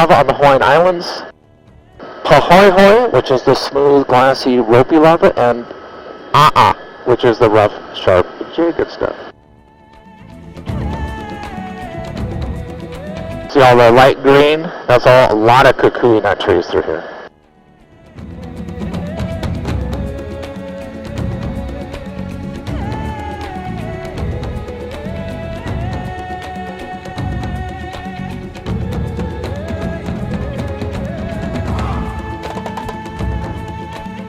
lava on the Hawaiian Islands, Pahoehoe, which is the smooth, glassy, ropey lava, and A'a, which is the rough, sharp, jagged stuff. See all the light green? That's all a lot of kukui nut trees through here.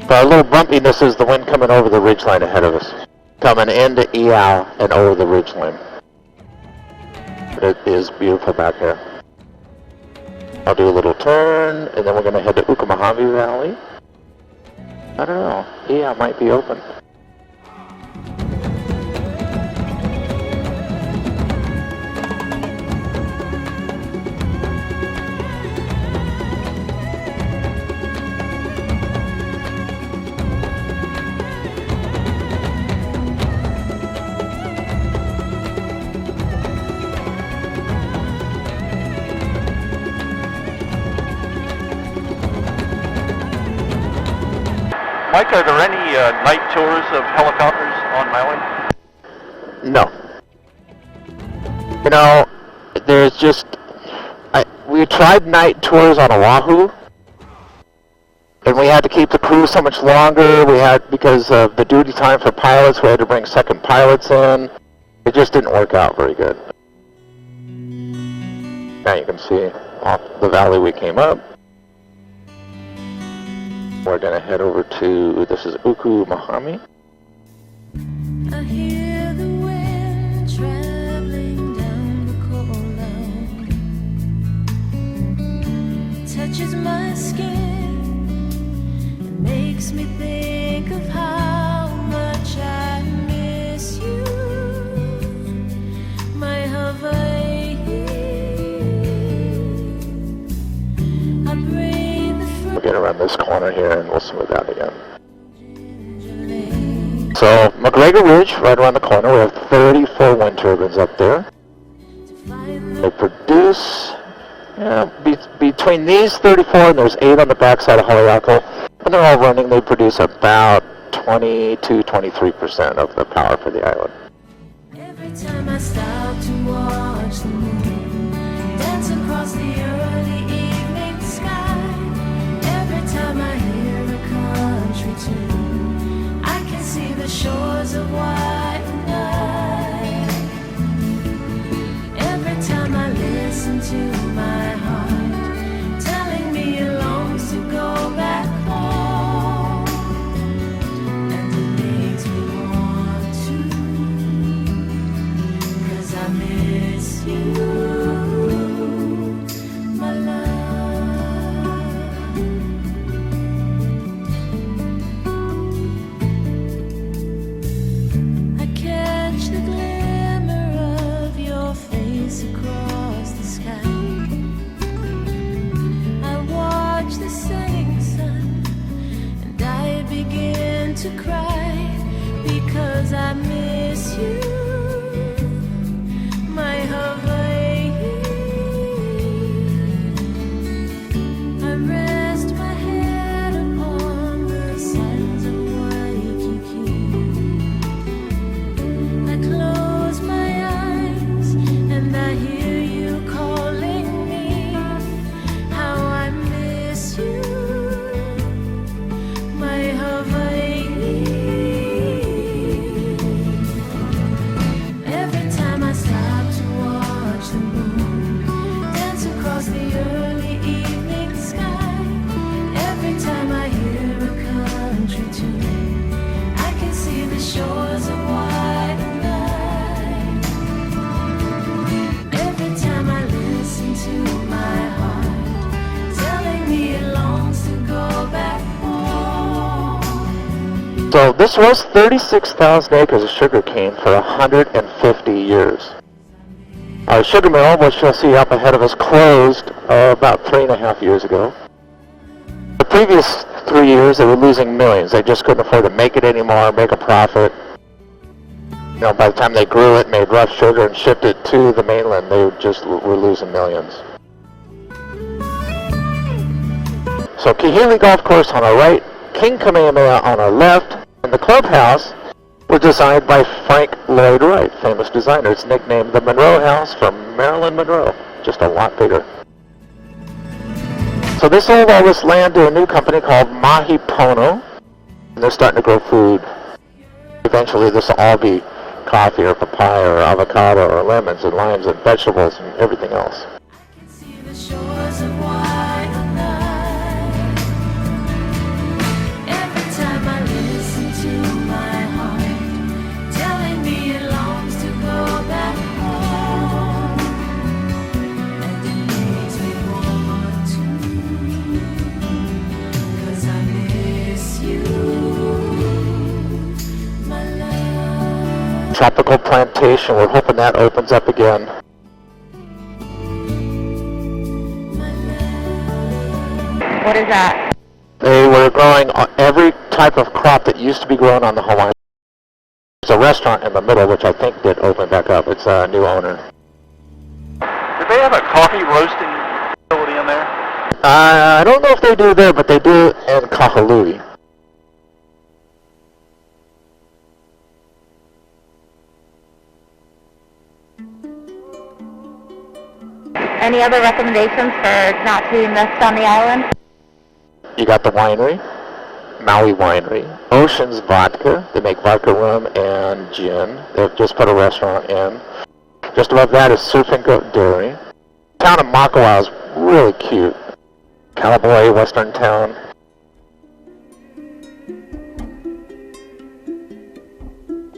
But a little bumpiness is the wind coming over the ridgeline ahead of us. Coming into Iao and over the ridgeline. It is beautiful back here. I'll do a little turn, and then we're going to head to Ukamahave Valley. I don't know. Iao might be open. Mike, are there any night tours of helicopters on Maui? No. You know, there's just... we tried night tours on Oahu, and we had to keep the crew so much longer. We had, because of the duty time for pilots, we had to bring second pilots in. It just didn't work out very good. Now you can see off the valley we came up. We're going to head over to, this is Ukamahave. I hear the wind traveling down the cold, touches my skin, it makes me think of how much I miss you, my Hawaii. I breathe the We'll get around this corner here and we'll smooth out again. So, McGregor Ridge, right around the corner, we have 34 wind turbines up there. They produce, between these 34 and there's 8 on the backside of Haleakala. When they're all running, they produce about 20 to 23% of the power for the island. Every time I stop to watch the moon dance across the early evening sky, every time I hear a country tune, I can see the shores of white night. Every time I listen to my heart telling me it longs to go back home, and it makes me want to, 'cause I miss you, my love. I catch the glimmer of your face across the sky. I watch the setting sun and I begin to cry because I miss you, my Hawaii. I rest my head upon the sands of Waikiki. I close my eyes and I hear you calling me. How I miss you, my Hawaii. Every time I stop to watch the moon dance across the early evening sky, every time I hear a country tune, I can see the shores of white night. Every time I listen to my heart telling me it longs to go back home. So this was 36,000 acres of sugarcane for 150 years. Our sugar mill, which you'll see up ahead of us, closed about 3.5 years ago. The previous 3 years, they were losing millions. They just couldn't afford to make it anymore, make a profit. You know, by the time they grew it, made rough sugar, and shipped it to the mainland, they just were losing millions. So Kahili Golf Course on our right, King Kamehameha on our left, and the clubhouse was designed by Frank Lloyd Wright, famous designer. It's nicknamed the Monroe House for Marilyn Monroe, just a lot bigger. So they sold all this land to a new company called Mahi Pono, and they're starting to grow food. Eventually this will all be coffee or papaya or avocado or lemons and limes and vegetables and everything else. I can see the shores of white light. Every time I listen to my heart telling me it longs to go back home, and it makes me want to, 'cause I miss you, my love. Tropical plantation, we're hoping that opens up again. What is that? They were growing every type of crop that used to be grown on the Hawaiian. There's a restaurant in the middle, which I think did open back up. It's a new owner. Do they have a coffee roasting facility in there? I don't know if they do there, but they do in Kahului. Any other recommendations for not to be missed on the island? You got the winery, Maui Winery, Ocean's Vodka. They make vodka rum and gin. They've just put a restaurant in. Just above that is Surf and Goat Dairy. The town of Makawa is really cute. Cowboy, western town.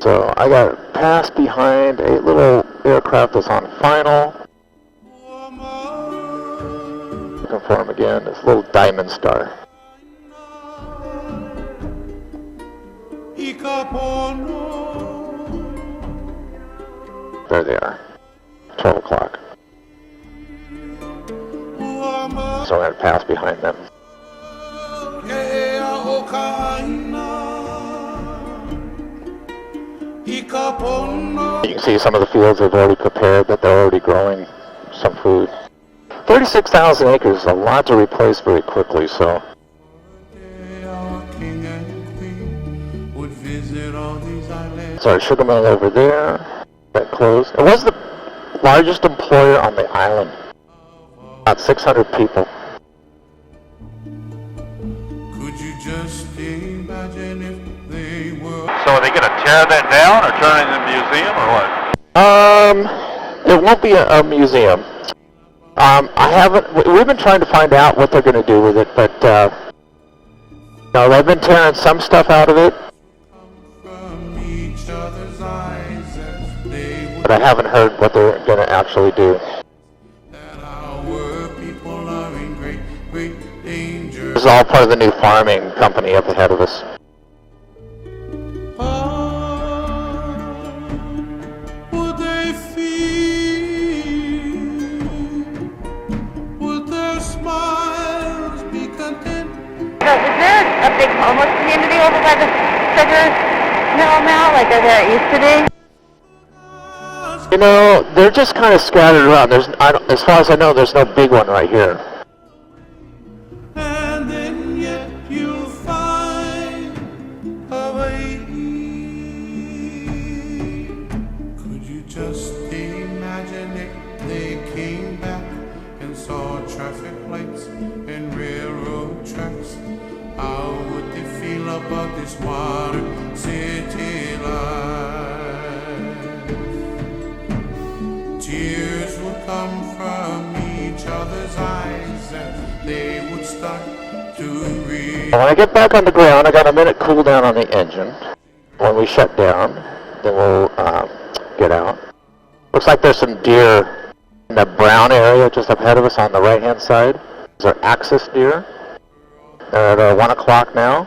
So I got passed behind a little aircraft that's on final. Looking for him again, this little diamond star. There they are. 12 o'clock. So I'm going to pass behind them. You can see some of the fields they've already prepared, that they're already growing some food. 36,000 acres is a lot to replace very quickly, so. Sorry, sugar mill over there. That closed. It was the largest employer on the island. About 600 people. Could you just imagine if they were? So are they going to tear that down or turn it into a museum or what? It won't be a museum. We've been trying to find out what they're going to do with it, but, no, they've been tearing some stuff out of it. But I haven't heard what they're going to actually do. This is all part of the new farming company up ahead of us. Is there a big homeless community over by the sugar mill now, like there used to be? You know, they're just kind of scattered around. As far as I know, there's no big one right here. And then yet you'll find a way. Could you just imagine if they came back and saw traffic lights and railroad tracks? How would they feel about this water city life? Tears would come from each other's eyes and they would start to read. When I get back on the ground, I got a minute cool down on the engine. When we shut down, then we'll get out. Looks like there's some deer in the brown area just up ahead of us on the right-hand side. These are axis deer. They're at 1 o'clock now.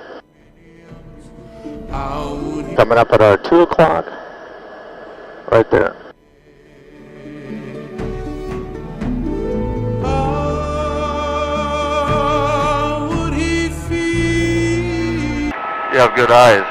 Coming up at our 2 o'clock. Right there. You have good eyes.